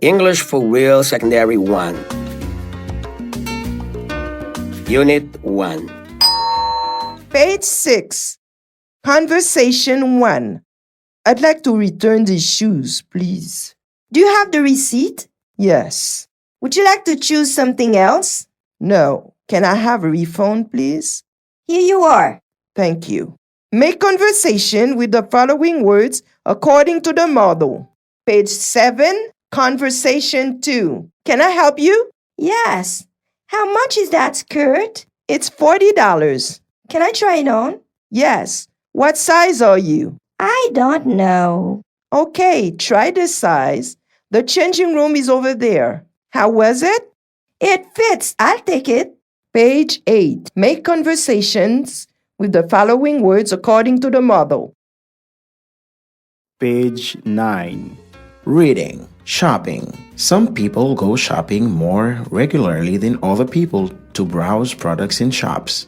English for Real Secondary 1. Unit 1. Page 6. Conversation 1. I'd like to return these shoes, please. Do you have the receipt? Yes. Would you like to choose something else? No. Can I have a refund, please? Here you are. Thank you. Make conversation with the following words according to the model. Page 7. Conversation 2. Can I help you? Yes. How much is that skirt? It's $40. Can I try it on? Yes. What size are you? I don't know. Okay, try this size. The changing room is over there. How was it? It fits. I'll take it. Page 8. Make conversations with the following words according to the model. Page 9. Reading. Shopping. Some people go shopping more regularly than other people to browse products in shops,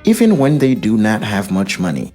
even when they do not have much money.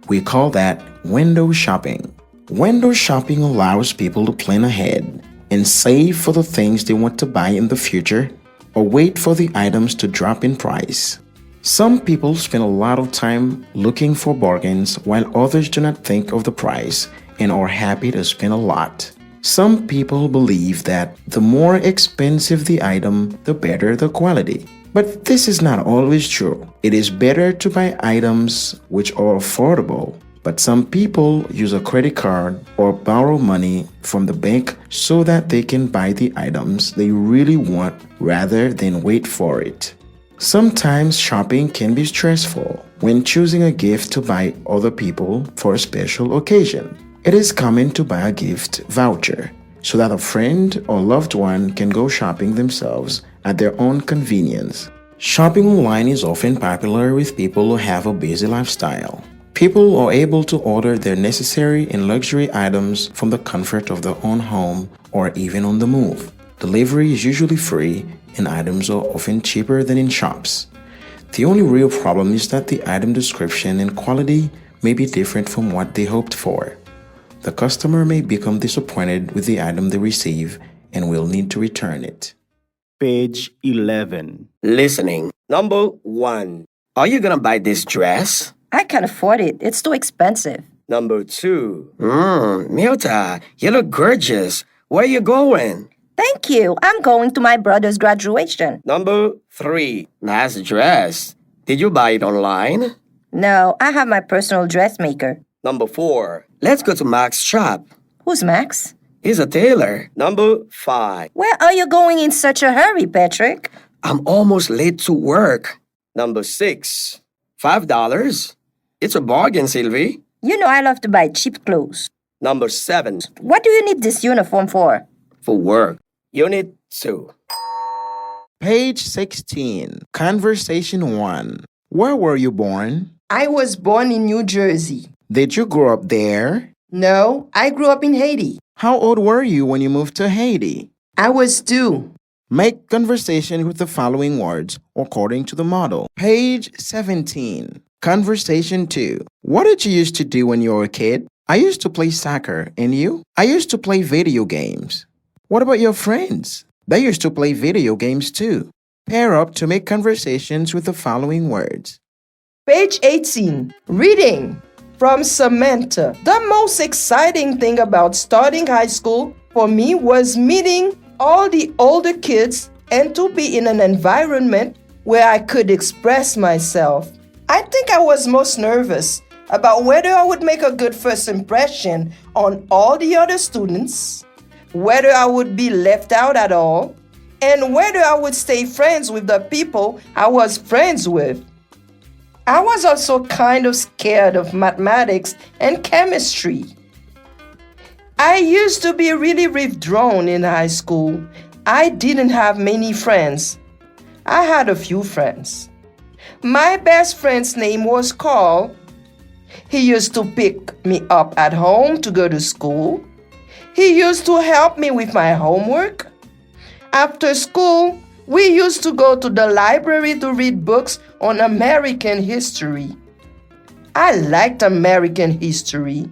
We call that window shopping. Window shopping allows people to plan ahead and save for the things they want to buy in the future or wait for the items to drop in price. Some people spend a lot of time looking for bargains while others do not think of the price and are happy to spend a lot. Some people believe that the more expensive the item, the better the quality. But this is not always true. It is better to buy items which are affordable, but some people use a credit card or borrow money from the bank so that they can buy the items they really want rather than wait for it. Sometimes shopping can be stressful when choosing a gift to buy other people for a special occasion. It is common to buy a gift voucher so that a friend or loved one can go shopping themselves at their own convenience. Shopping online is often popular with people who have a busy lifestyle. People are able to order their necessary and luxury items from the comfort of their own home or even on the move. Delivery is usually free and items are often cheaper than in shops. The only real problem is that the item description and quality may be different from what they hoped for. The customer may become disappointed with the item they receive and will need to return it. Page 11. Listening. Number 1. Are you gonna buy this dress? I can't afford it. It's too expensive. Number 2. Milta, you look gorgeous. Where are you going? Thank you. I'm going to my brother's graduation. Number 3. Nice dress. Did you buy it online? No, I have my personal dressmaker. Number 4. Let's go to Max's shop. Who's Max? He's a tailor. Number 5. Where are you going in such a hurry, Patrick? I'm almost late to work. Number 6. $5? It's a bargain, Sylvie. You know I love to buy cheap clothes. Number 7. What do you need this uniform for? For work. Unit 2. Page 16. Conversation 1. Where were you born? I was born in New Jersey. Did you grow up there? No, I grew up in Haiti. How old were you when you moved to Haiti? I was 2. Make conversation with the following words according to the model. Page 17. Conversation 2. What did you used to do when you were a kid? I used to play soccer. And you? I used to play video games. What about your friends? They used to play video games too. Pair up to make conversations with the following words. Page 18. Reading. From Samantha. The most exciting thing about starting high school for me was meeting all the older kids and to be in an environment where I could express myself. I think I was most nervous about whether I would make a good first impression on all the other students, whether I would be left out at all, and whether I would stay friends with the people I was friends with. I was also kind of scared of mathematics and chemistry. I used to be really withdrawn in high school. I didn't have many friends. I had a few friends. My best friend's name was Carl. He used to pick me up at home to go to school. He used to help me with my homework. After school, we used to go to the library to read books on American history. I liked American history.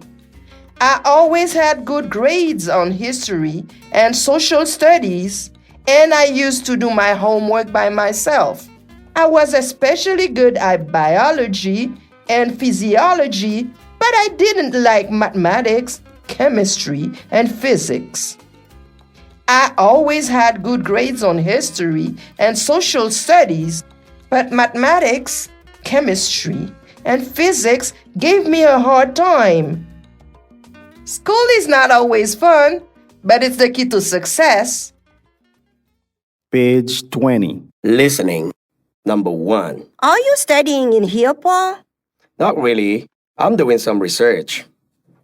I always had good grades on history and social studies, and I used to do my homework by myself. I was especially good at biology and physiology, but I didn't like mathematics, chemistry, and physics. I always had good grades on history and social studies, but mathematics, chemistry, and physics gave me a hard time. School is not always fun, but it's the key to success. Page 20. Listening. Number 1. Are you studying in here, Paul? Not really. I'm doing some research.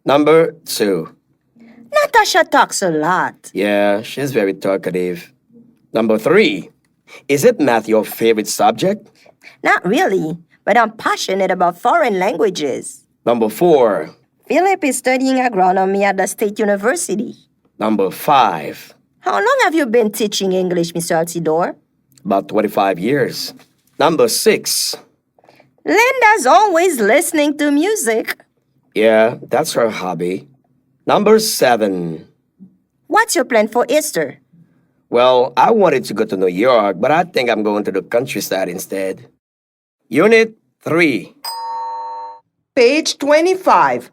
Number 2. Natasha talks a lot. Yeah, she's very talkative. Number 3. Is it math your favorite subject? Not really, but I'm passionate about foreign languages. Number 4. Philip is studying agronomy at the State University. Number 5. How long have you been teaching English, Mr. Altidore? About 25 years. Number 6. Linda's always listening to music. Yeah, that's her hobby. Number 7. What's your plan for Easter? Well, I wanted to go to New York, but I think I'm going to the countryside instead. Unit 3. Page 25.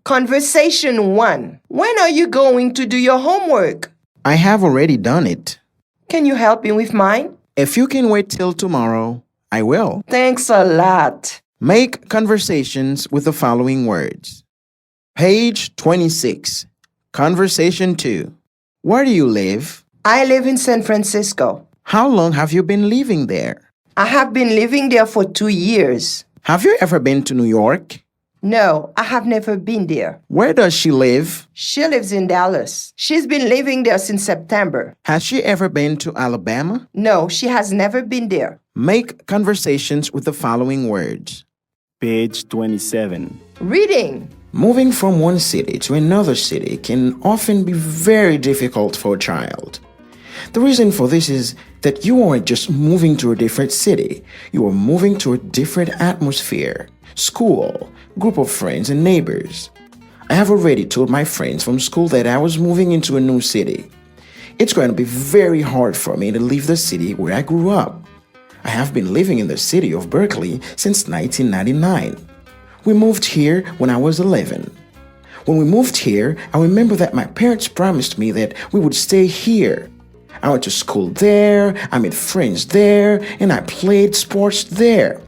Conversation 1. When are you going to do your homework? I have already done it. Can you help me with mine? If you can wait till tomorrow, I will. Thanks a lot. Make conversations with the following words. Page 26. Conversation 2. Where do you live? I live in San Francisco. How long have you been living there? I have been living there for 2 years. Have you ever been to New York? No, I have never been there. Where does she live? She lives in Dallas. She's been living there since September. Has she ever been to Alabama? No, she has never been there. Make conversations with the following words. Page 27. Reading. Moving from one city to another city can often be very difficult for a child. The reason for this is that you aren't just moving to a different city, you are moving to a different atmosphere, school, group of friends, and neighbors. I have already told my friends from school that I was moving into a new city. It's going to be very hard for me to leave the city where I grew up. I have been living in the city of Berkeley since 1999. We moved here when I was 11. When we moved here, I remember that my parents promised me that we would stay here. I went to school there, I made friends there, and I played sports there.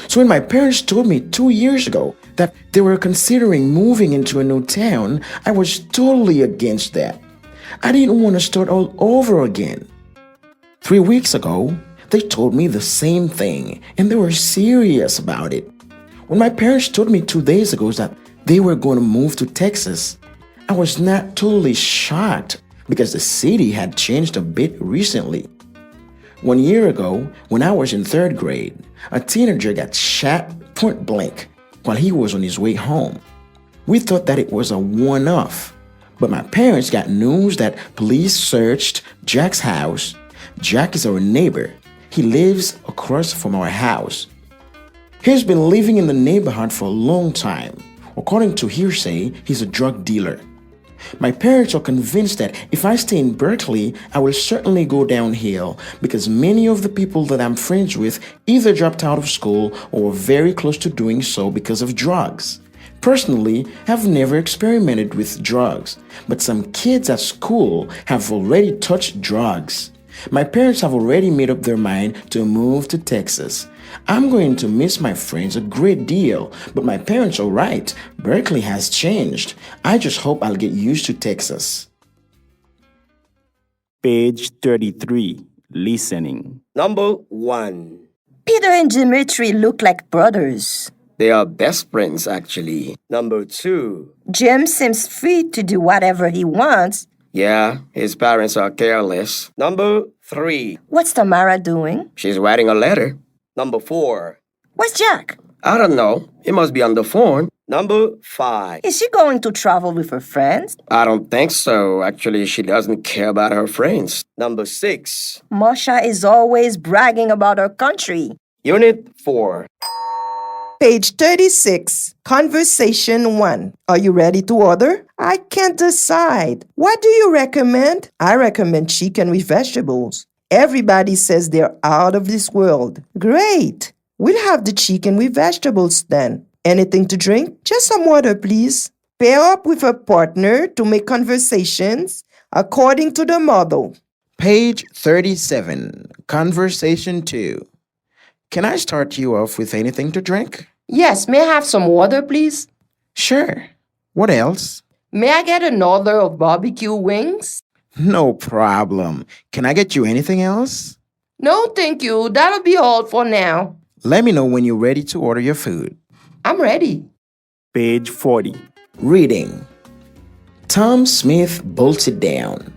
So when my parents told me 2 years ago that they were considering moving into a new town, I was totally against that. I didn't want to start all over again. 3 weeks ago, they told me the same thing, and they were serious about it. When my parents told me 2 days ago that they were going to move to Texas, I was not totally shocked because the city had changed a bit recently. 1 year ago, when I was in 3rd grade, a teenager got shot point blank while he was on his way home. We thought that it was a one-off, but my parents got news that police searched Jack's house. Jack is our neighbor. He lives across from our house. He's been living in the neighborhood for a long time. According to hearsay, he's a drug dealer. My parents are convinced that if I stay in Berkeley, I will certainly go downhill because many of the people that I'm friends with either dropped out of school or were very close to doing so because of drugs. Personally, I've never experimented with drugs, but some kids at school have already touched drugs. My parents have already made up their mind to move to Texas. I'm going to miss my friends a great deal, but my parents are right. Berkeley has changed. I just hope I'll get used to Texas. Page 33. Listening. Number 1. Peter and Dimitri look like brothers. They are best friends, actually. Number 2. Jim seems free to do whatever he wants. Yeah, his parents are careless. Number 3. What's Tamara doing? She's writing a letter. Number 4. Where's Jack? I don't know. He must be on the phone. Number 5. Is she going to travel with her friends? I don't think so. Actually, she doesn't care about her friends. Number 6. Marsha is always bragging about her country. Unit 4. Page 36, Conversation 1. Are you ready to order? I can't decide. What do you recommend? I recommend chicken with vegetables. Everybody says they're out of this world. Great. We'll have the chicken with vegetables then. Anything to drink? Just some water, please. Pair up with a partner to make conversations according to the model. Page 37, Conversation 2. Can I start you off with anything to drink? Yes, may I have some water, please? Sure. What else? May I get an order of barbecue wings? No problem. Can I get you anything else? No, thank you. That'll be all for now. Let me know when you're ready to order your food. I'm ready. Page 40. Reading. Tom Smith bolted down.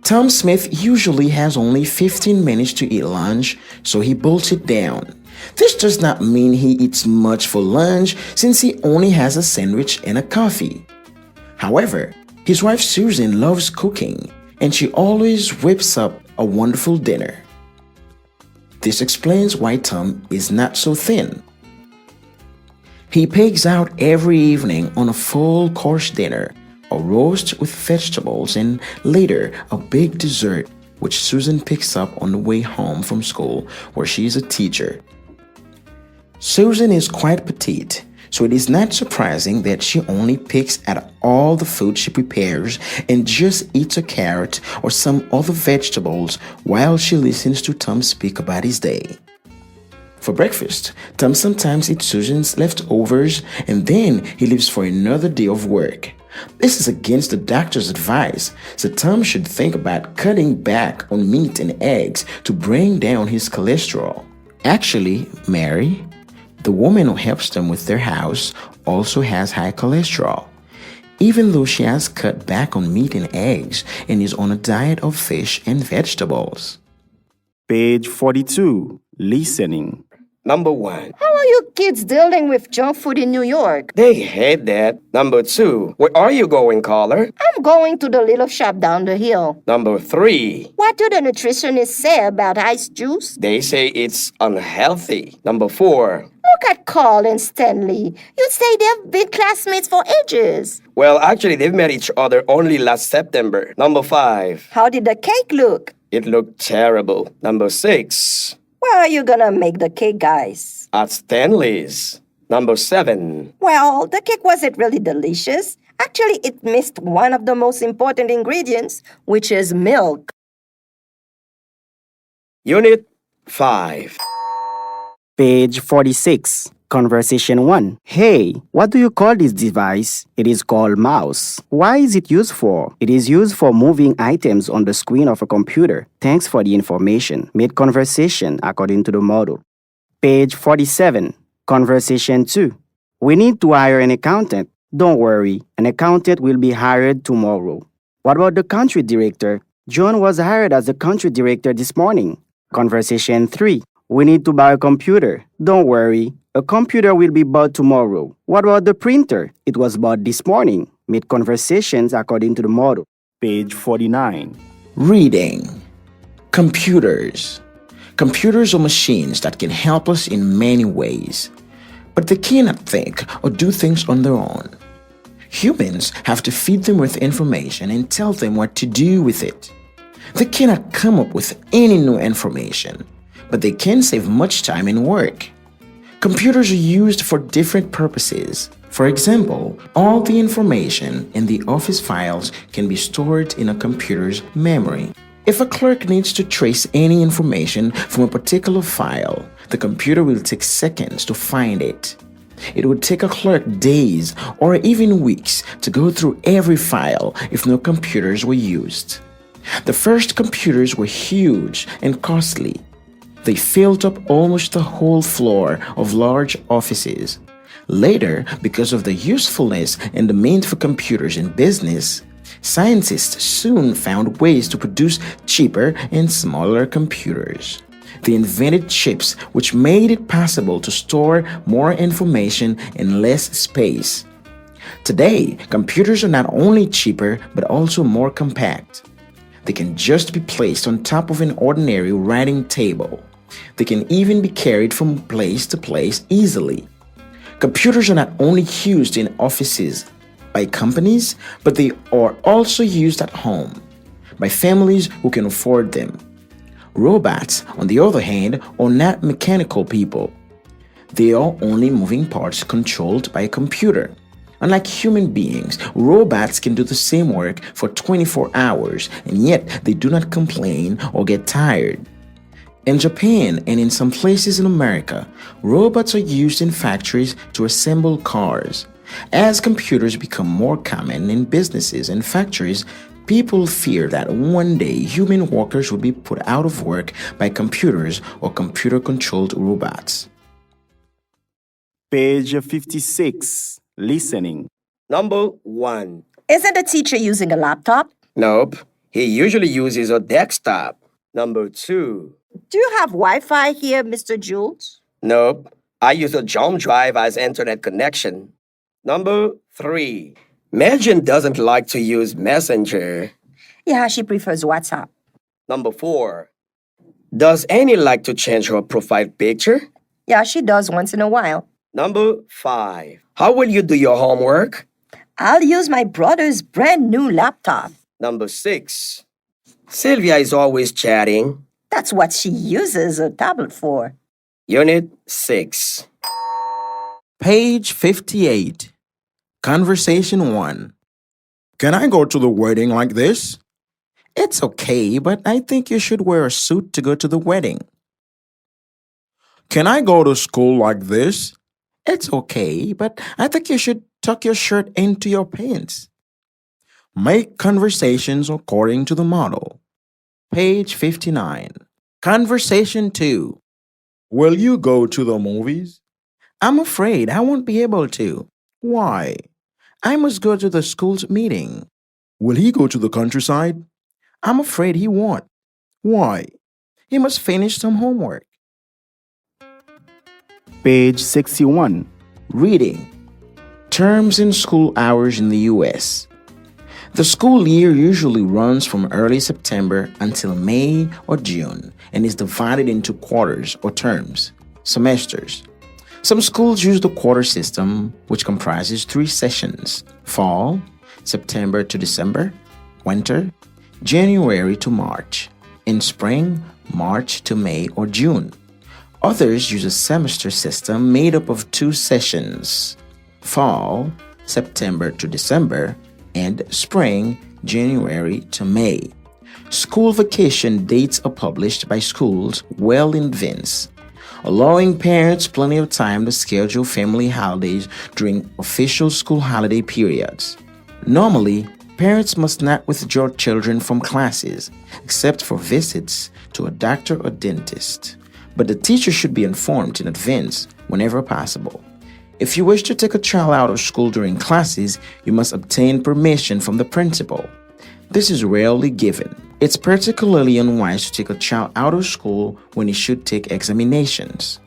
Tom Smith usually has only 15 minutes to eat lunch, so he bolted down. This does not mean he eats much for lunch since he only has a sandwich and a coffee. However, his wife Susan loves cooking and she always whips up a wonderful dinner. This explains why Tom is not so thin. He pigs out every evening on a full course dinner, a roast with vegetables, and later a big dessert, which Susan picks up on the way home from school where she is a teacher. Susan is quite petite, so it is not surprising that she only picks at all the food she prepares and just eats a carrot or some other vegetables while she listens to Tom speak about his day. For breakfast, Tom sometimes eats Susan's leftovers and then he leaves for another day of work. This is against the doctor's advice, so Tom should think about cutting back on meat and eggs to bring down his cholesterol. Actually, Mary, the woman who helps them with their house, also has high cholesterol. Even though she has cut back on meat and eggs and is on a diet of fish and vegetables. Page 42. Listening. Number 1. How are you kids dealing with junk food in New York? They hate that. Number 2. Where are you going, caller? I'm going to the little shop down the hill. Number 3. What do the nutritionists say about ice juice? They say it's unhealthy. Number 4. Look at Carl and Stanley. You'd say they've been classmates for ages. Well, actually, they've met each other only last September. Number 5. How did the cake look? It looked terrible. Number 6. Where are you gonna make the cake, guys? At Stanley's. Number 7. Well, the cake wasn't really delicious. Actually, it missed one of the most important ingredients, which is milk. Unit 5. Page 46. Conversation 1. Hey, what do you call this device? It is called mouse. Why is it used for? It is used for moving items on the screen of a computer. Thanks for the information. Mid conversation according to the model. Page 47. Conversation 2. We need to hire an accountant. Don't worry, an accountant will be hired tomorrow. What about the country director? John was hired as the country director this morning. Conversation 3. We need to buy a computer. Don't worry, a computer will be bought tomorrow. What about the printer? It was bought this morning. Mid conversations according to the model. Page 49. Reading. Computers. Computers are machines that can help us in many ways, but they cannot think or do things on their own. Humans have to feed them with information and tell them what to do with it. They cannot come up with any new information, but they can save much time and work. Computers are used for different purposes. For example, all the information in the office files can be stored in a computer's memory. If a clerk needs to trace any information from a particular file, the computer will take seconds to find it. It would take a clerk days or even weeks to go through every file if no computers were used. The first computers were huge and costly. They filled up almost the whole floor of large offices. Later, because of the usefulness and demand for computers in business, scientists soon found ways to produce cheaper and smaller computers. They invented chips which made it possible to store more information in less space. Today, computers are not only cheaper but also more compact. They can just be placed on top of an ordinary writing table. They can even be carried from place to place easily. Computers are not only used in offices by companies, but they are also used at home by families who can afford them. Robots, on the other hand, are not mechanical people. They are only moving parts controlled by a computer. Unlike human beings, robots can do the same work for 24 hours, and yet they do not complain or get tired. In Japan and in some places in America, robots are used in factories to assemble cars. As computers become more common in businesses and factories, people fear that one day human workers will be put out of work by computers or computer-controlled robots. Page 56. Listening. Number 1. Isn't the teacher using a laptop? Nope. He usually uses a desktop. Number 2. Do you have Wi-Fi here, Mr. Jules? Nope. I use a jump drive as internet connection. Number 3. Maison doesn't like to use Messenger. Yeah, she prefers WhatsApp. Number 4. Does Annie like to change her profile picture? Yeah, she does once in a while. Number 5. How will you do your homework? I'll use my brother's brand new laptop. Number 6. Sylvia is always chatting. That's what she uses a tablet for. Unit 6. Page 58. Conversation 1. Can I go to the wedding like this? It's okay, but I think you should wear a suit to go to the wedding. Can I go to school like this? It's okay, but I think you should tuck your shirt into your pants. Make conversations according to the model. Page 59. Conversation 2. Will you go to the movies? I'm afraid I won't be able to. Why? I must go to the school's meeting. Will he go to the countryside? I'm afraid he won't. Why? He must finish some homework. Page 61. Reading. Terms and school hours in the U.S. The school year usually runs from early September until May or June and is divided into quarters or terms, semesters. Some schools use the quarter system, which comprises 3 sessions: fall, September to December; winter, January to March; and spring, March to May or June. Others use a semester system made up of 2 sessions: fall, September to December, and spring, January to May. School vacation dates are published by schools well in advance, allowing parents plenty of time to schedule family holidays during official school holiday periods. Normally, parents must not withdraw children from classes except for visits to a doctor or dentist, but the teacher should be informed in advance whenever possible. If you wish to take a child out of school during classes, you must obtain permission from the principal. This is rarely given. It's particularly unwise to take a child out of school when he should take examinations.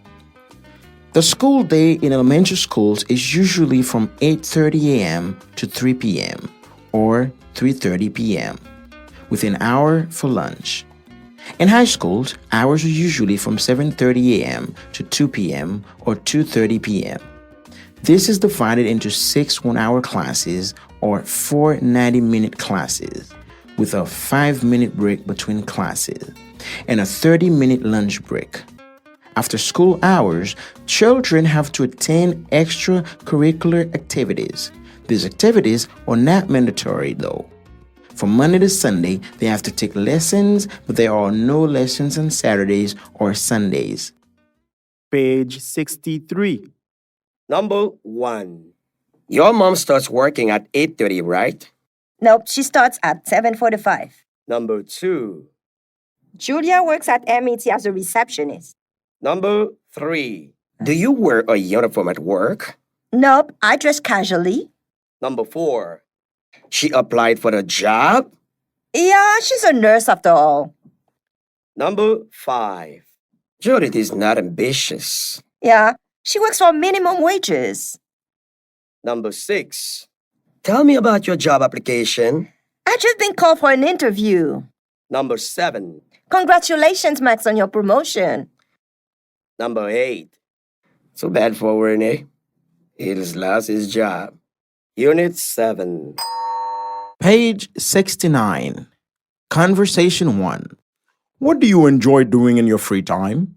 The school day in elementary schools is usually from 8:30 a.m. to 3 p.m. or 3:30 p.m., with an hour for lunch. In high schools, hours are usually from 7:30 a.m. to 2 p.m. or 2:30 p.m. This is divided into 6 1-hour classes or 4 90-minute classes, with a 5-minute break between classes and a 30-minute lunch break. After school hours, children have to attend extracurricular activities. These activities are not mandatory though. From Monday to Sunday, they have to take lessons, but there are no lessons on Saturdays or Sundays. Page 63. Number 1. Your mom starts working at 8:30, right? Nope, she starts at 7:45. Number 2. Julia works at MET as a receptionist. Number 3. Do you wear a uniform at work? Nope, I dress casually. Number 4. She applied for the job? Yeah, she's a nurse after all. Number 5. Judith is not ambitious. Yeah, she works for minimum wages. Number 6. Tell me about your job application. I just been called for an interview. Number 7. Congratulations, Max, on your promotion. Number 8. So bad for Renee. He's lost his job. Unit 7. Page 69. Conversation 1. What do you enjoy doing in your free time?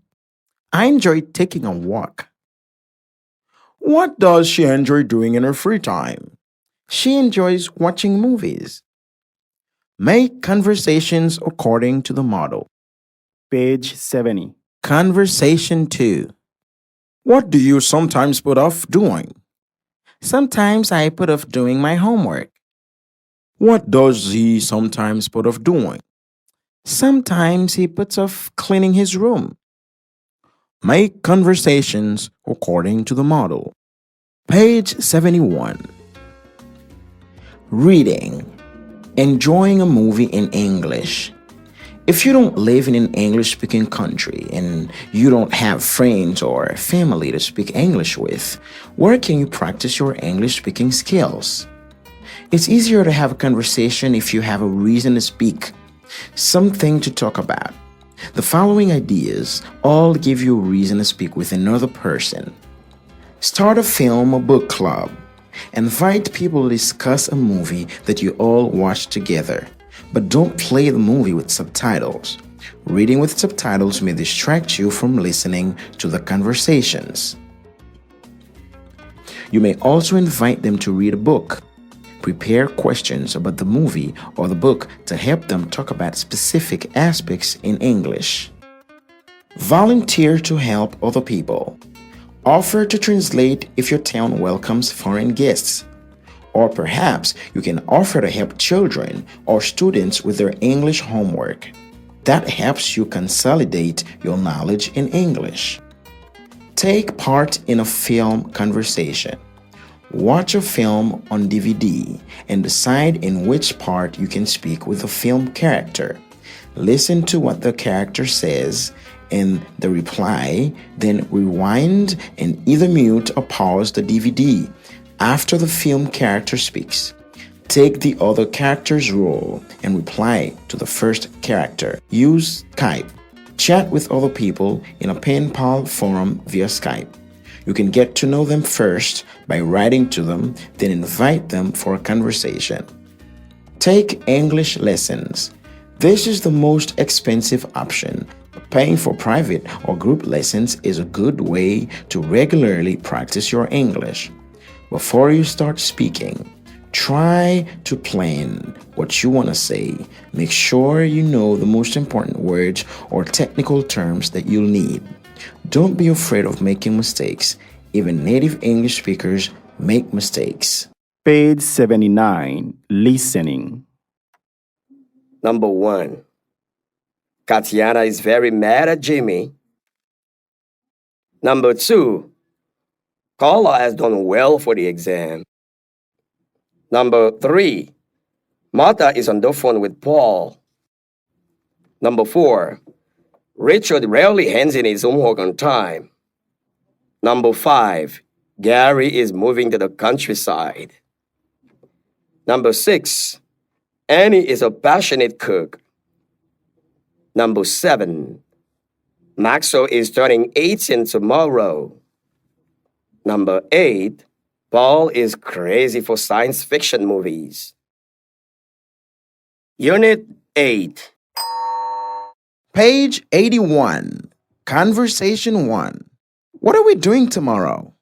I enjoy taking a walk. What does she enjoy doing in her free time? She enjoys watching movies. Make conversations according to the model. Page 70. Conversation 2. What do you sometimes put off doing? Sometimes I put off doing my homework. What does he sometimes put off doing? Sometimes he puts off cleaning his room. Make conversations according to the model. Page 71. Reading. Enjoying a movie in English. If you don't live in an English-speaking country and you don't have friends or family to speak English with, where can you practice your English-speaking skills? It's easier to have a conversation if you have a reason to speak, something to talk about. The following ideas all give you a reason to speak with another person. Start a film or book club. Invite people to discuss a movie that you all watch together. But don't play the movie with subtitles. Reading with subtitles may distract you from listening to the conversations. You may also invite them to read a book. Prepare questions about the movie or the book to help them talk about specific aspects in English. Volunteer to help other people. Offer to translate if your town welcomes foreign guests. Or perhaps you can offer to help children or students with their English homework. That helps you consolidate your knowledge in English. Take part in a film conversation. Watch a film on DVD and decide in which part you can speak with a film character. Listen to what the character says and the reply, then rewind and either mute or pause the DVD after the film character speaks. Take the other character's role and reply to the first character. Use Skype. Chat with other people in a pen pal forum via Skype. You can get to know them first by writing to them, then invite them for a conversation. Take English lessons. This is the most expensive option. Paying for private or group lessons is a good way to regularly practice your English. Before you start speaking, try to plan what you want to say. Make sure you know the most important words or technical terms that you'll need. Don't be afraid of making mistakes. Even native English speakers make mistakes. Page 79. Listening. Number 1. Katiana is very mad at Jimmy. Number 2. Carla has done well for the exam. Number 3. Martha is on the phone with Paul. Number 4. Richard rarely hands in his homework on time. Number 5. Gary is moving to the countryside. Number 6. Annie is a passionate cook. Number 7. Maxwell is turning 18 tomorrow. Number 8. Paul is crazy for science fiction movies. Unit 8. Page 81. Conversation 1. What are we doing tomorrow?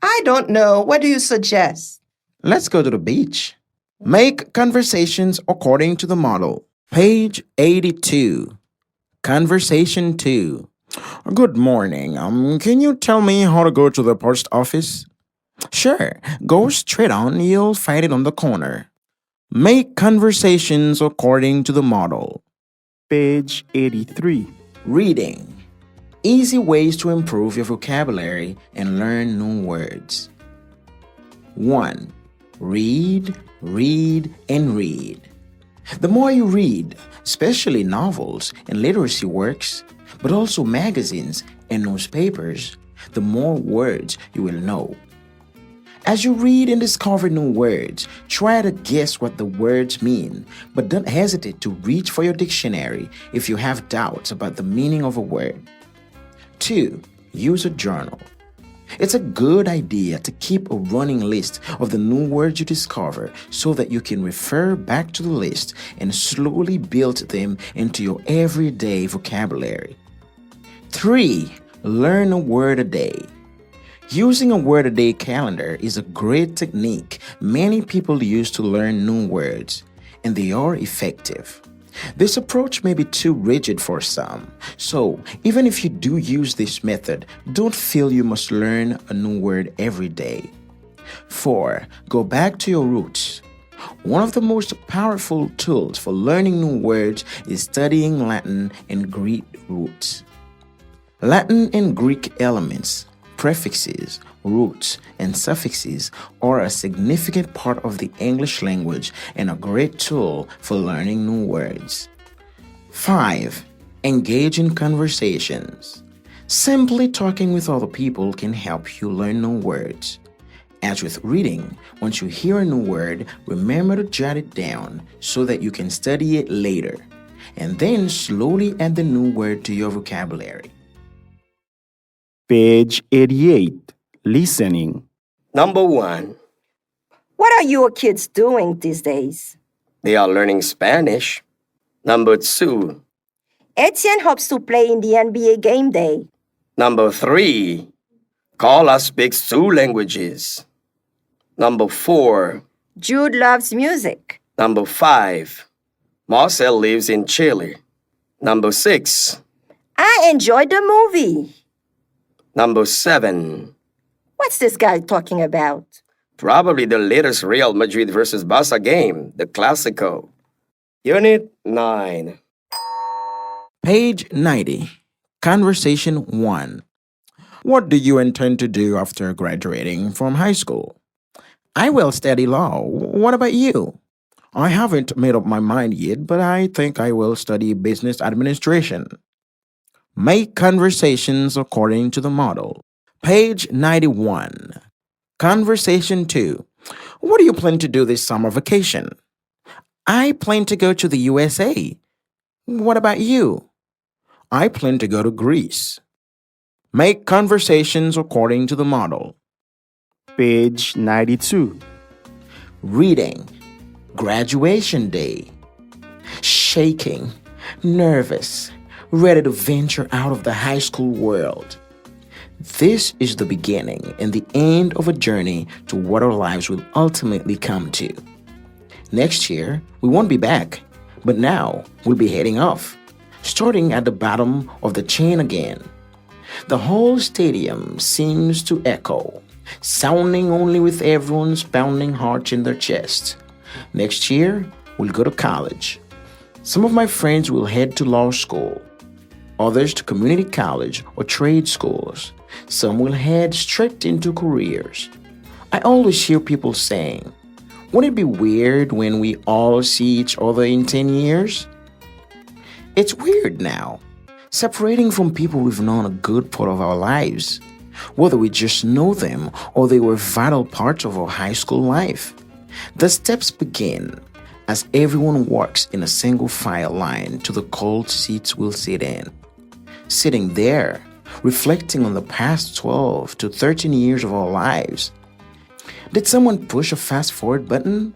I don't know. What do you suggest? Let's go to the beach. Make conversations according to the model. Page 82. Conversation 2. Good morning. Can you tell me how to go to the post office? Sure. Go straight on. You'll find it on the corner. Make conversations according to the model. Page 83. Reading. Easy ways to improve your vocabulary and learn new words. 1. Read, read, and read. The more you read, especially novels and literacy works, but also magazines and newspapers, the more words you will know. As you read and discover new words, try to guess what the words mean, but don't hesitate to reach for your dictionary if you have doubts about the meaning of a word. 2. Use a journal. It's a good idea to keep a running list of the new words you discover so that you can refer back to the list and slowly build them into your everyday vocabulary. 3. Learn a word a day. Using a word a day calendar is a great technique many people use to learn new words, and they are effective. This approach may be too rigid for some, so even if you do use this method, don't feel you must learn a new word every day. 4. Go back to your roots. One of the most powerful tools for learning new words is studying Latin and Greek roots. Latin and Greek elements, prefixes, roots, and suffixes are a significant part of the English language and a great tool for learning new words. 5. Engage in conversations. Simply talking with other people can help you learn new words. As with reading, once you hear a new word, remember to jot it down so that you can study it later, and then slowly add the new word to your vocabulary. Page 88. Listening. Number 1. What are your kids doing these days? They are learning Spanish. Number 2. Etienne hopes to play in the NBA game day. Number 3. Carla speaks 2 languages. Number 4. Jude loves music. Number 5. Marcel lives in Chile. Number 6. I enjoyed the movie. Number 7. What's this guy talking about? Probably the latest Real Madrid versus Barca game, the Clásico. Unit 9. Page 90. Conversation 1. What do you intend to do after graduating from high school? I will study law. What about you? I haven't made up my mind yet, but I think I will study business administration. Make conversations according to the model. Page 91. Conversation 2. What do you plan to do this summer vacation? I plan to go to the USA. What about you? I plan to go to Greece. Make conversations according to the model. Page 92. Reading. Graduation day. Shaking, nervous, ready to venture out of the high school world. This is the beginning and the end of a journey to what our lives will ultimately come to. Next year, we won't be back, but now we'll be heading off, starting at the bottom of the chain again. The whole stadium seems to echo, sounding only with everyone's pounding heart in their chest. Next year, we'll go to college. Some of my friends will head to law school, others to community college or trade schools. Some will head straight into careers. I always hear people saying, won't it be weird when we all see each other in 10 years? It's weird now, separating from people we've known a good part of our lives, whether we just know them or they were vital parts of our high school life. The steps begin as everyone walks in a single file line to the cold seats we'll sit in. Sitting there, reflecting on the past 12 to 13 years of our lives. Did someone push a fast forward button?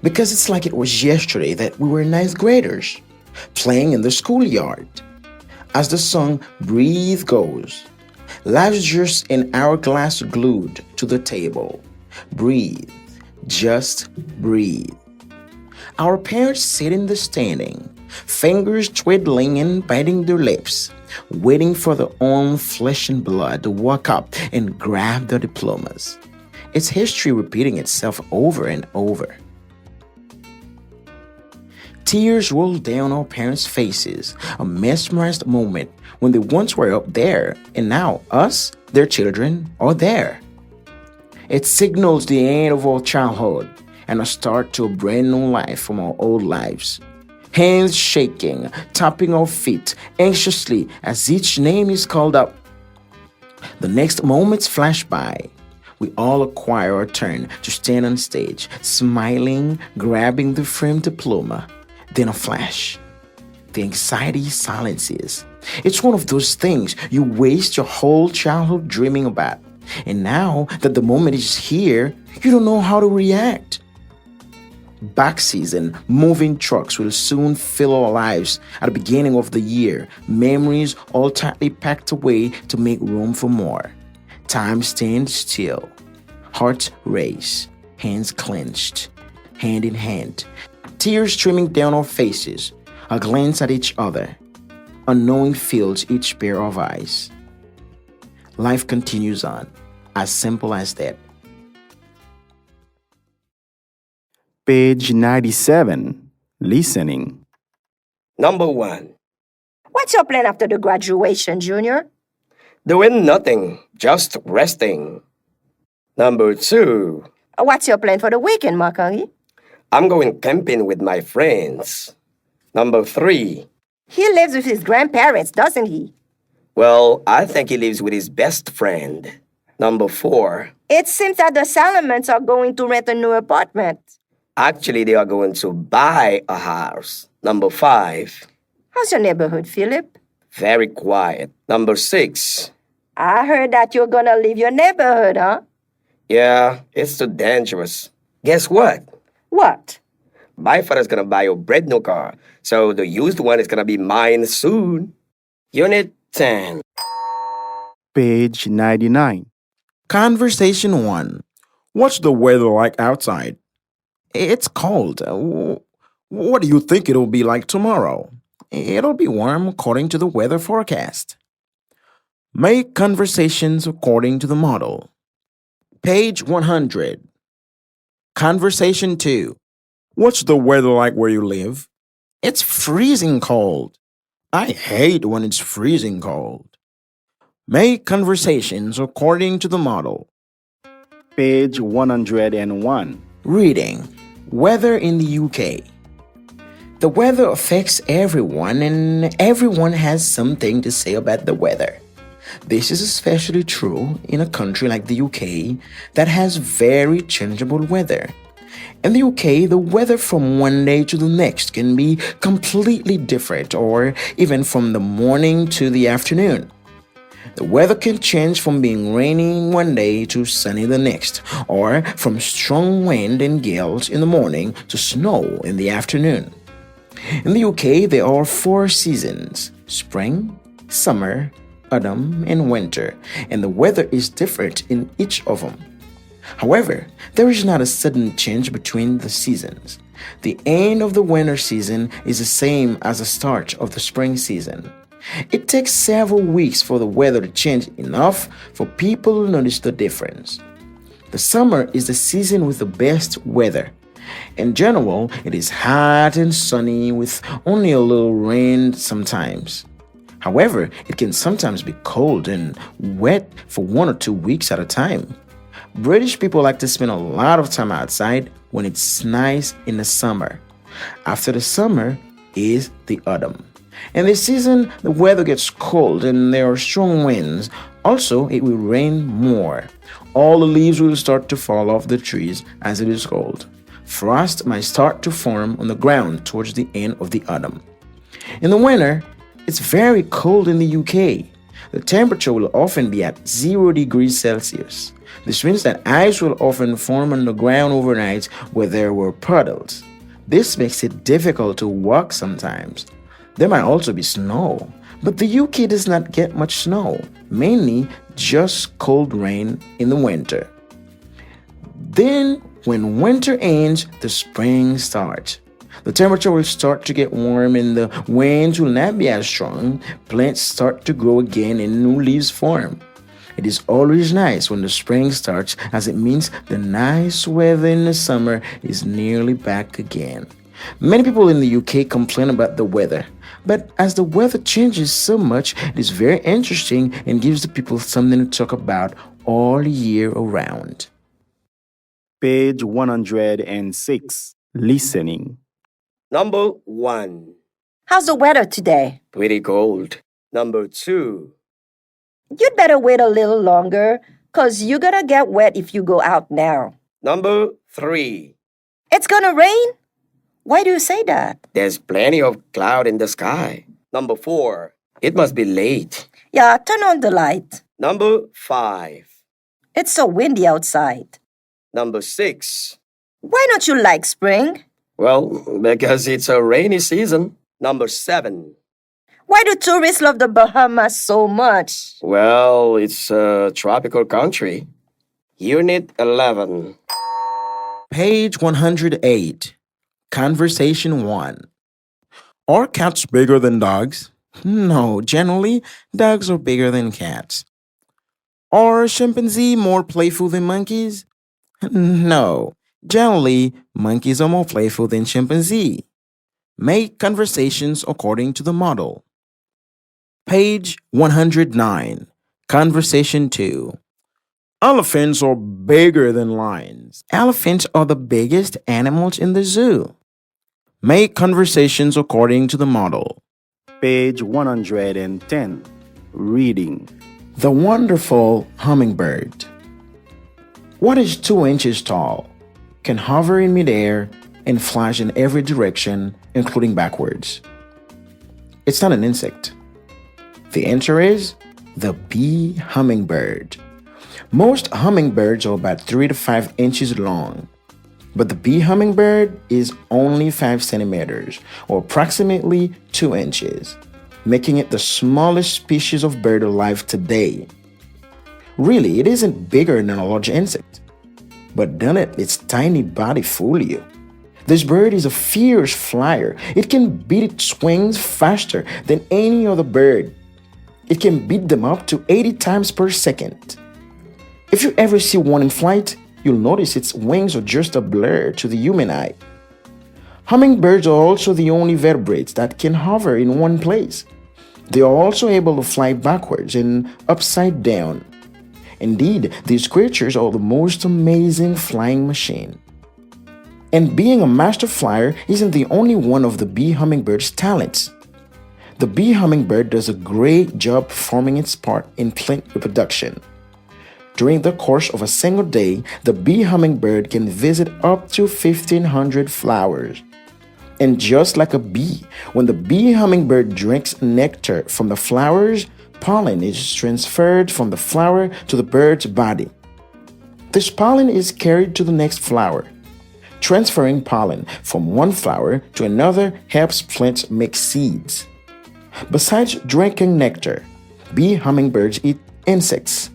Because it's like it was yesterday that we were ninth graders, playing in the schoolyard. As the song Breathe goes, life's just an hourglass glued to the table. Breathe, just breathe. Our parents sit in the standing, fingers twiddling and biting their lips, waiting for their own flesh and blood to walk up and grab their diplomas. It's history repeating itself over and over. Tears roll down our parents' faces, a mesmerized moment when they once were up there and now us, their children, are there. It signals the end of our childhood and a start to a brand new life from our old lives. Hands shaking, tapping our feet anxiously as each name is called up. The next moments flash by. We all acquire our turn to stand on stage, smiling, grabbing the framed diploma. Then a flash. The anxiety silences. It's one of those things you waste your whole childhood dreaming about. And now that the moment is here, you don't know how to react. Back season, moving trucks will soon fill our lives at the beginning of the year, memories all tightly packed away to make room for more. Time stands still, hearts race, hands clenched, hand in hand, tears streaming down our faces, a glance at each other. Unknowing fills each pair of eyes. Life continues on, as simple as that. Page 97. Listening. Number 1. What's your plan after the graduation, Junior? Doing nothing, just resting. Number 2. What's your plan for the weekend, Mark-Henri? I'm going camping with my friends. Number 3. He lives with his grandparents, doesn't he? Well, I think he lives with his best friend. Number 4. It seems that the Salomons are going to rent a new apartment. Actually, they are going to buy a house. Number 5. How's your neighborhood, Philip? Very quiet. Number 6. I heard that you're gonna leave your neighborhood, huh? Yeah, it's too dangerous. Guess what? What? My father's gonna buy a brand new car, so the used one is gonna be mine soon. Unit 10. Page 99. Conversation 1. What's the weather like outside? It's cold. What do you think it'll be like tomorrow? It'll be warm according to the weather forecast. Make conversations according to the model. Page 100. Conversation 2. What's the weather like where you live? It's freezing cold. I hate when it's freezing cold. Make conversations according to the model. Page 101. Reading. Weather in the UK. The weather affects everyone, and everyone has something to say about the weather. This is especially true in a country like the UK that has very changeable weather. In the UK, the weather from one day to the next can be completely different, or even from the morning to the afternoon. The weather can change from being rainy one day to sunny the next, or from strong wind and gales in the morning to snow in the afternoon. In the UK, there are 4 seasons: spring, summer, autumn, and winter, and the weather is different in each of them. However, there is not a sudden change between the seasons. The end of the winter season is the same as the start of the spring season. It takes several weeks for the weather to change enough for people to notice the difference. The summer is the season with the best weather. In general, it is hot and sunny with only a little rain sometimes. However, it can sometimes be cold and wet for 1 or 2 weeks at a time. British people like to spend a lot of time outside when it's nice in the summer. After the summer is the autumn. In this season, the weather gets cold and there are strong winds. Also, it will rain more. All the leaves will start to fall off the trees as it is cold. Frost might start to form on the ground towards the end of the autumn. In the winter, it's very cold in the UK. The temperature will often be at 0 degrees Celsius. This means that ice will often form on the ground overnight where there were puddles. This makes it difficult to walk sometimes. There might also be snow, but the UK does not get much snow, mainly just cold rain in the winter. Then, when winter ends, the spring starts. The temperature will start to get warm and the winds will not be as strong. Plants start to grow again and new leaves form. It is always nice when the spring starts, as it means the nice weather in the summer is nearly back again. Many people in the UK complain about the weather, but as the weather changes so much, it is very interesting and gives the people something to talk about all year around. Page 106. Listening. Number 1. How's the weather today? Pretty cold. Number 2. You'd better wait a little longer, 'cause you're gonna get wet if you go out now. Number 3. It's gonna rain? Why do you say that? There's plenty of cloud in the sky. Number 4. It must be late. Yeah, turn on the light. Number 5. It's so windy outside. Number 6. Why don't you like spring? Well, because it's a rainy season. Number 7. Why do tourists love the Bahamas so much? Well, it's a tropical country. Unit 11. Page 108. Conversation 1. Are cats bigger than dogs? No, generally, dogs are bigger than cats. Are chimpanzees more playful than monkeys? No, generally, monkeys are more playful than chimpanzees. Make conversations according to the model. Page 109. Conversation 2. Elephants are bigger than lions. Elephants are the biggest animals in the zoo. Make conversations according to the model. Page 110. Reading. The wonderful hummingbird. What is 2 inches tall, can hover in midair, and flies in every direction, including backwards? It's not an insect. The answer is the bee hummingbird. Most hummingbirds are about 3 to 5 inches long, but the bee hummingbird is only 5 centimeters, or approximately 2 inches, making it the smallest species of bird alive today. Really, it isn't bigger than a large insect. But don't let its tiny body fool you. This bird is a fierce flyer. It can beat its wings faster than any other bird. It can beat them up to 80 times per second. If you ever see one in flight, you'll notice its wings are just a blur to the human eye. Hummingbirds are also the only vertebrates that can hover in one place. They are also able to fly backwards and upside down. Indeed, these creatures are the most amazing flying machine. And being a master flyer isn't the only one of the bee hummingbird's talents. The bee hummingbird does a great job performing its part in plant reproduction. During the course of a single day, the bee hummingbird can visit up to 1,500 flowers. And just like a bee, when the bee hummingbird drinks nectar from the flowers, pollen is transferred from the flower to the bird's body. This pollen is carried to the next flower. Transferring pollen from one flower to another helps plants make seeds. Besides drinking nectar, bee hummingbirds eat insects.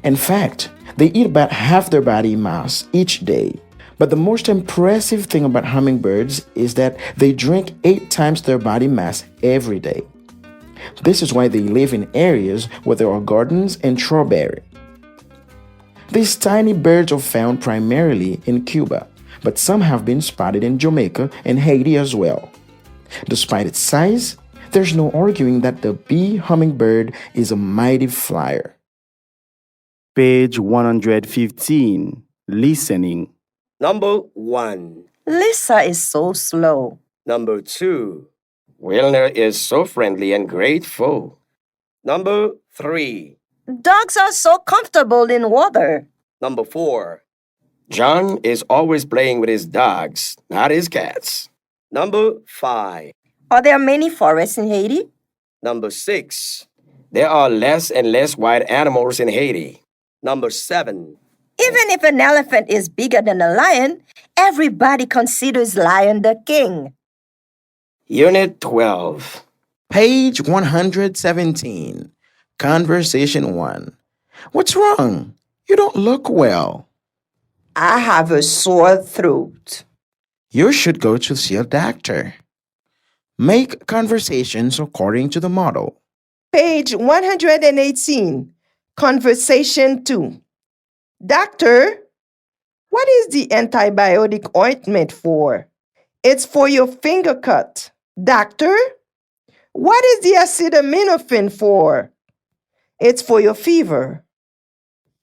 In fact, they eat about half their body mass each day. But the most impressive thing about hummingbirds is that they drink 8 times their body mass every day. This is why they live in areas where there are gardens and strawberry. These tiny birds are found primarily in Cuba, but some have been spotted in Jamaica and Haiti as well. Despite its size, there's no arguing that the bee hummingbird is a mighty flyer. Page 115. Listening. Number 1. Lisa is so slow. Number 2. Wilner is so friendly and grateful. Number 3. Dogs are so comfortable in water. Number 4. John is always playing with his dogs, not his cats. Number 5. Are there many forests in Haiti? Number 6. There are less and less wild animals in Haiti. Number 7. Even if an elephant is bigger than a lion, everybody considers lion the king. Unit 12. Page 117. Conversation 1. What's wrong? You don't look well. I have a sore throat. You should go to see a doctor. Make conversations according to the model. Page 118. Conversation 2. Doctor, what is the antibiotic ointment for? It's for your finger cut. Doctor, what is the acetaminophen for? It's for your fever.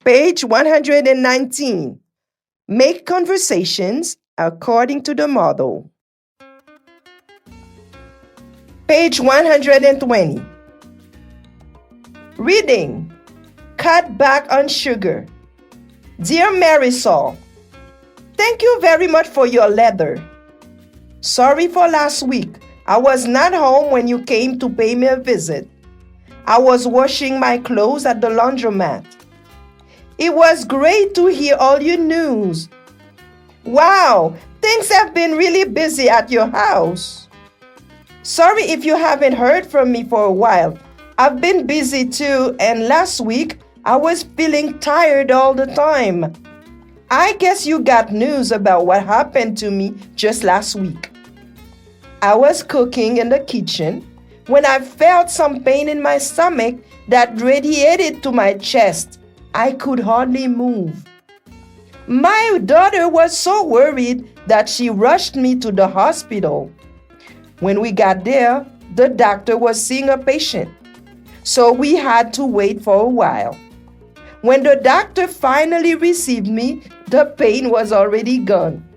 Page 119. Make conversations according to the model. Page 120. Reading. Cut back on sugar. Dear Marisol, thank you very much for your letter. Sorry for last week. I was not home when you came to pay me a visit. I was washing my clothes at the laundromat. It was great to hear all your news. Wow, things have been really busy at your house. Sorry if you haven't heard from me for a while. I've been busy too, and last week I was feeling tired all the time. I guess you got news about what happened to me just last week. I was cooking in the kitchen when I felt some pain in my stomach that radiated to my chest. I could hardly move. My daughter was so worried that she rushed me to the hospital. When we got there, the doctor was seeing a patient, so we had to wait for a while. When the doctor finally received me, the pain was already gone,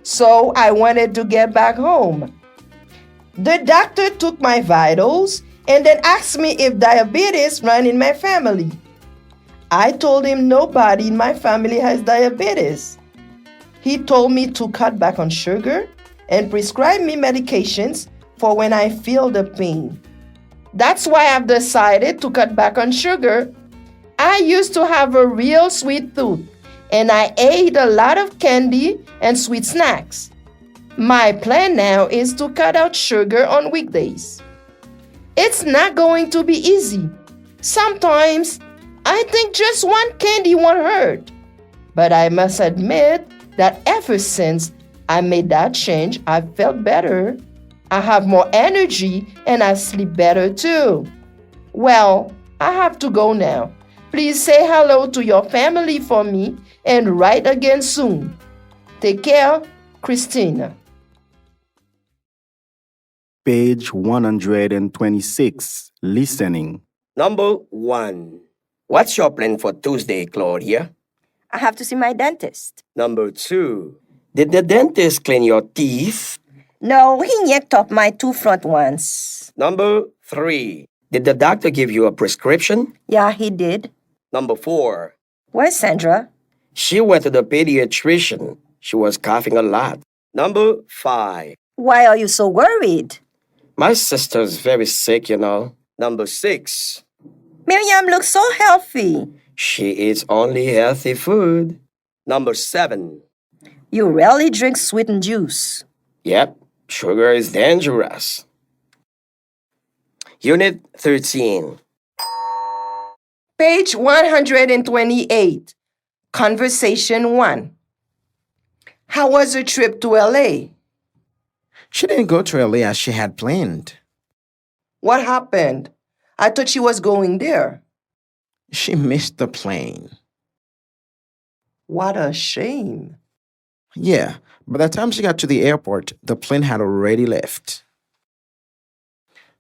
so I wanted to get back home. The doctor took my vitals and then asked me if diabetes ran in my family. I told him nobody in my family has diabetes. He told me to cut back on sugar and prescribe me medications for when I feel the pain. That's why I've decided to cut back on sugar. I used to have a real sweet tooth, and I ate a lot of candy and sweet snacks. My plan now is to cut out sugar on weekdays. It's not going to be easy. Sometimes I think just one candy won't hurt. But I must admit that ever since I made that change, I've felt better. I have more energy and I sleep better too. Well, I have to go now. Please say hello to your family for me and write again soon. Take care, Christina. Page 126. Listening. Number 1. What's your plan for Tuesday, Claudia? I have to see my dentist. Number 2. Did the dentist clean your teeth? No, he yanked off my two front ones. Number 3. Did the doctor give you a prescription? Yeah, he did. Number 4. Where's Sandra? She went to the pediatrician. She was coughing a lot. Number 5. Why are you so worried? My sister's very sick, you know. Number 6. Miriam looks so healthy. She eats only healthy food. Number 7. You rarely drink sweetened juice. Yep, sugar is dangerous. Unit 13. Page 128. Conversation 1. How was your trip to LA? She didn't go to LA as she had planned. What happened? I thought she was going there. She missed the plane. What a shame. Yeah, by the time she got to the airport, the plane had already left.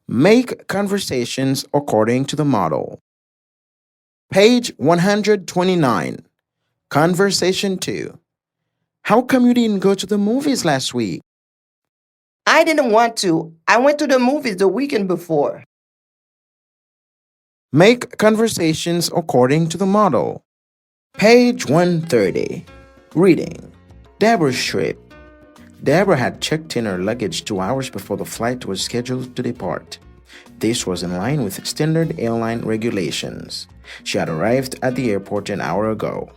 Make conversations according to the model. Page 129. Conversation 2. How come you didn't go to the movies last week? I didn't want to. I went to the movies the weekend before. Make conversations according to the model. Page 130. Reading. Deborah's trip. Deborah had checked in her luggage 2 hours before the flight was scheduled to depart. This was in line with standard airline regulations. She had arrived at the airport an hour ago.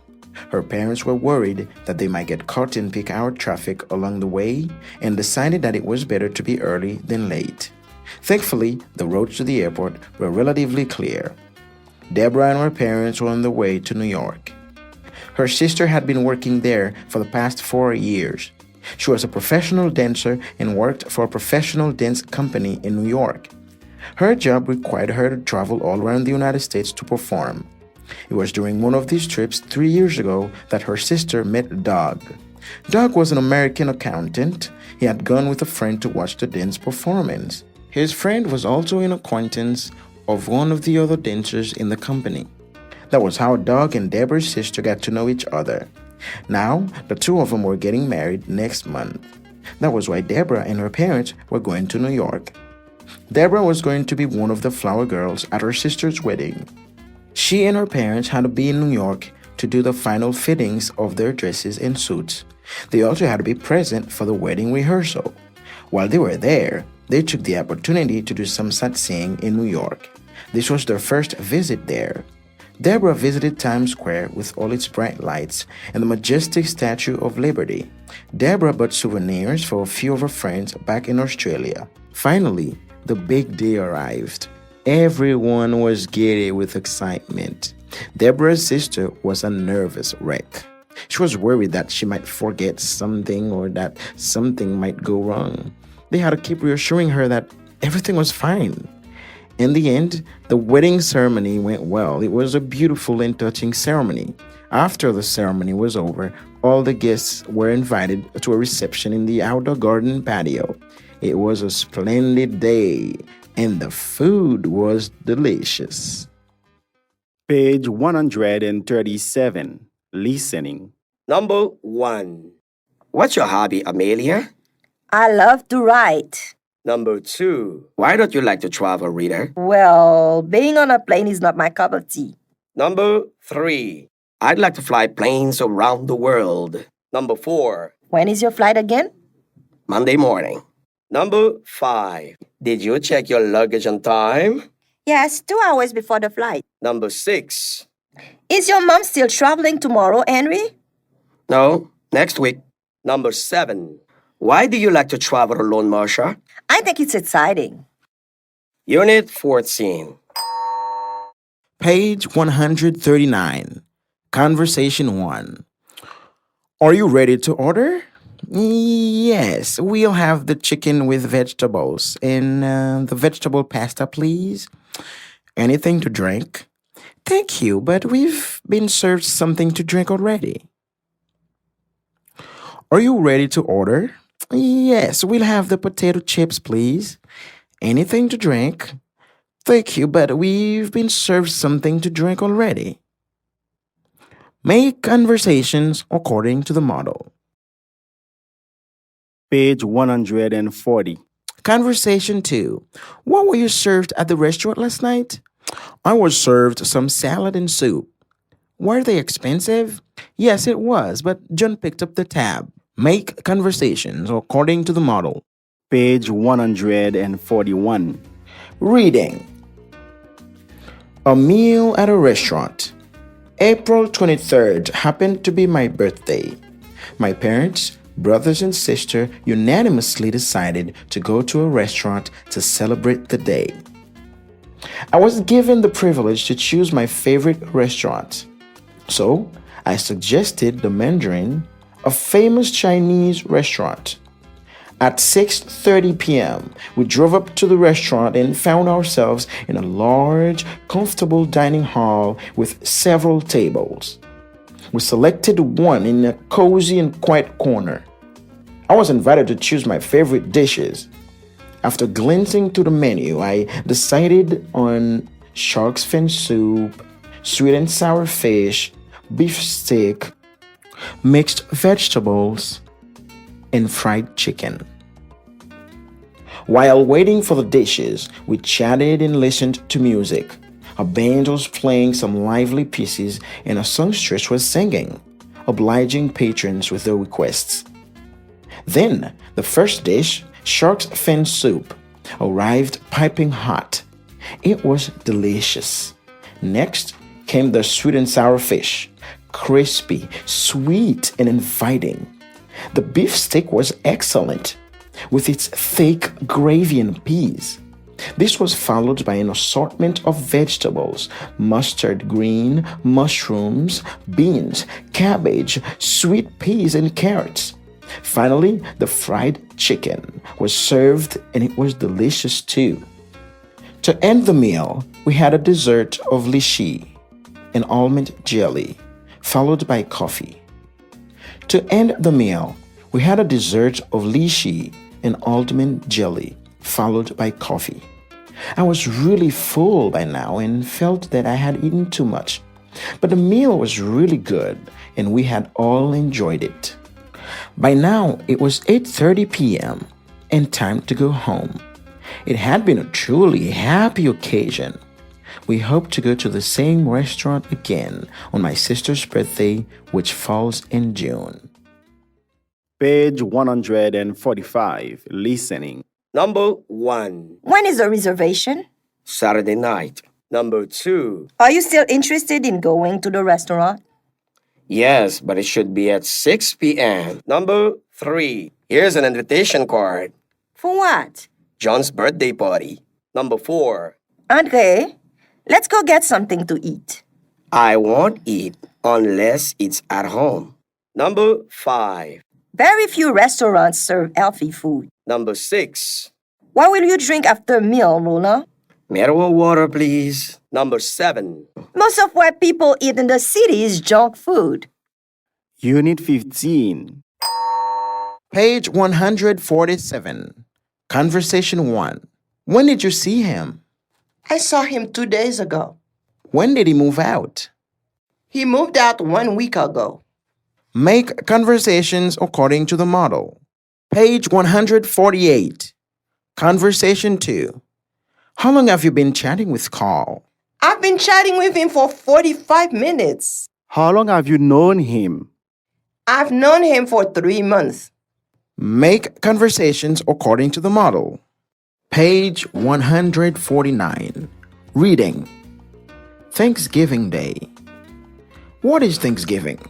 Her parents were worried that they might get caught in peak hour traffic along the way and decided that it was better to be early than late. Thankfully, the roads to the airport were relatively clear. Deborah and her parents were on the way to New York. Her sister had been working there for the past 4 years. She was a professional dancer and worked for a professional dance company in New York. Her job required her to travel all around the United States to perform. It was during one of these trips 3 years ago that her sister met Doug. Doug was an American accountant. He had gone with a friend to watch the dance performance. His friend was also an acquaintance of one of the other dancers in the company. That was how Doug and Deborah's sister got to know each other. Now, the two of them were getting married next month. That was why Deborah and her parents were going to New York. Deborah was going to be one of the flower girls at her sister's wedding. She and her parents had to be in New York to do the final fittings of their dresses and suits. They also had to be present for the wedding rehearsal. While they were there, they took the opportunity to do some sightseeing in New York. This was their first visit there. Deborah visited Times Square with all its bright lights and the majestic Statue of Liberty. Deborah bought souvenirs for a few of her friends back in Australia. Finally, the big day arrived. Everyone was giddy with excitement. Deborah's sister was a nervous wreck. She was worried that she might forget something or that something might go wrong. They had to keep reassuring her that everything was fine. In the end, the wedding ceremony went well. It was a beautiful and touching ceremony. After the ceremony was over, all the guests were invited to a reception in the outdoor garden patio. It was a splendid day, and the food was delicious. Page 137. Listening. Number 1. What's your hobby, Amelia? I love to write. Number 2. Why don't you like to travel, reader? Well, being on a plane is not my cup of tea. Number 3. I'd like to fly planes around the world. Number 4. When is your flight again? Monday morning. Number 5. Did you check your luggage on time? Yes, 2 hours before the flight. Number 6. Is your mom still traveling tomorrow, Henry? No, next week. Number 7. Why do you like to travel alone, Marcia? I think it's exciting. Unit 14. Page 139. Conversation 1. Are you ready to order? Yes, we'll have the chicken with vegetables and the vegetable pasta, please. Anything to drink? Thank you, but we've been served something to drink already. Are you ready to order? Yes, we'll have the potato chips, please. Anything to drink? Thank you, but we've been served something to drink already. Make conversations according to the model. Page 140. Conversation 2. What were you served at the restaurant last night? I was served some salad and soup. Were they expensive? Yes, it was, but John picked up the tab. Make conversations according to the model. Page 141. Reading. A meal at a restaurant. April 23rd happened to be my birthday. My parents, brothers and sister unanimously decided to go to a restaurant to celebrate the day. I was given the privilege to choose my favorite restaurant. So, I suggested the Mandarin, a famous Chinese restaurant. At 6:30 p.m., we drove up to the restaurant and found ourselves in a large, comfortable dining hall with several tables. We selected one in a cozy and quiet corner. I was invited to choose my favorite dishes. After glancing to the menu, I decided on shark's fin soup, sweet and sour fish, beef steak, mixed vegetables, and fried chicken. While waiting for the dishes, we chatted and listened to music. A band was playing some lively pieces and a songstress was singing, obliging patrons with their requests. Then, the first dish, shark's fin soup, arrived piping hot. It was delicious. Next came the sweet and sour fish, crispy, sweet, and inviting. The beef steak was excellent, with its thick gravy and peas. This was followed by an assortment of vegetables: mustard green, mushrooms, beans, cabbage, sweet peas, and carrots. Finally, the fried chicken was served and it was delicious too. To end the meal, we had a dessert of lychee, an almond jelly, followed by coffee. To end the meal, we had a dessert of lychee and almond jelly, followed by coffee. I was really full by now and felt that I had eaten too much. But the meal was really good and we had all enjoyed it. By now, it was 8:30 p.m. and time to go home. It had been a truly happy occasion. We hope to go to the same restaurant again on my sister's birthday, which falls in June. Page 145. Listening. Number 1. When is the reservation? Saturday night. Number 2. Are you still interested in going to the restaurant? Yes, but it should be at 6 p.m. Number 3. Here's an invitation card. For what? John's birthday party. Number 4. Andre, let's go get something to eat. I won't eat unless it's at home. Number 5. Very few restaurants serve healthy food. Number 6. What will you drink after a meal, Luna? Mineral water, please. Number 7. Most of what people eat in the city is junk food. Unit 15. Page 147. Conversation 1. When did you see him? I saw him 2 days ago. When did he move out? He moved out 1 week ago. Make conversations according to the model. Page 148. Conversation 2. How long have you been chatting with Carl? I've been chatting with him for 45 minutes. How long have you known him? I've known him for 3 months. Make conversations according to the model. Page 149. Reading. Thanksgiving Day. What is Thanksgiving?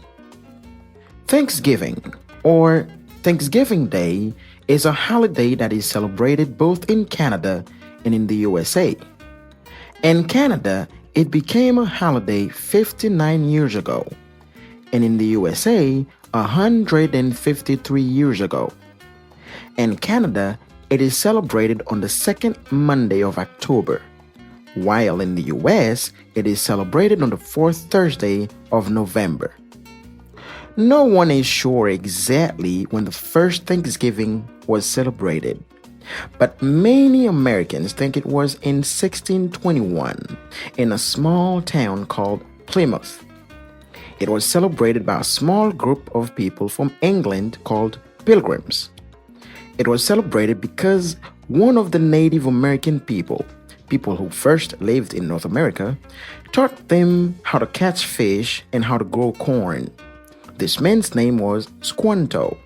Thanksgiving, or Thanksgiving Day, is a holiday that is celebrated both in Canada and in the USA. In Canada, it became a holiday 59 years ago, and in the USA, 153 years ago. In Canada, it is celebrated on the second Monday of October, while in the US, it is celebrated on the fourth Thursday of November. No one is sure exactly when the first Thanksgiving was celebrated, but many Americans think it was in 1621 in a small town called Plymouth. It was celebrated by a small group of people from England called Pilgrims. It was celebrated because one of the Native American people who first lived in North America, taught them how to catch fish and how to grow corn. This man's name was Squanto.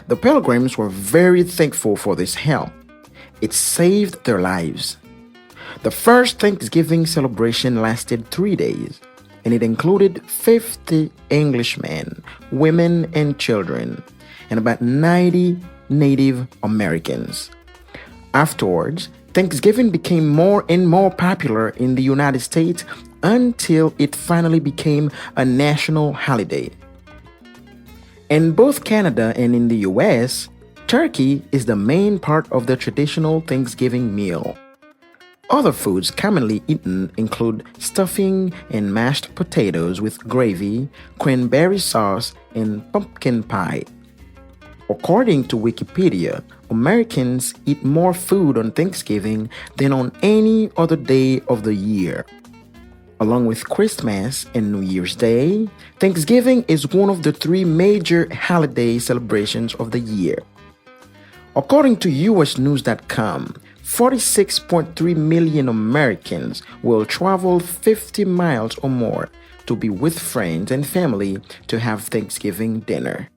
The Pilgrims were very thankful for this help. It saved their lives. The first Thanksgiving celebration lasted 3 days, and it included 50 Englishmen, women, and children, and about 90 Native Americans. Afterwards, Thanksgiving became more and more popular in the United States until it finally became a national holiday. In both Canada and in the US, turkey is the main part of the traditional Thanksgiving meal. Other foods commonly eaten include stuffing and mashed potatoes with gravy, cranberry sauce, and pumpkin pie. According to Wikipedia, Americans eat more food on Thanksgiving than on any other day of the year. Along with Christmas and New Year's Day, Thanksgiving is one of the 3 major holiday celebrations of the year. According to USNews.com, 46.3 million Americans will travel 50 miles or more to be with friends and family to have Thanksgiving dinner.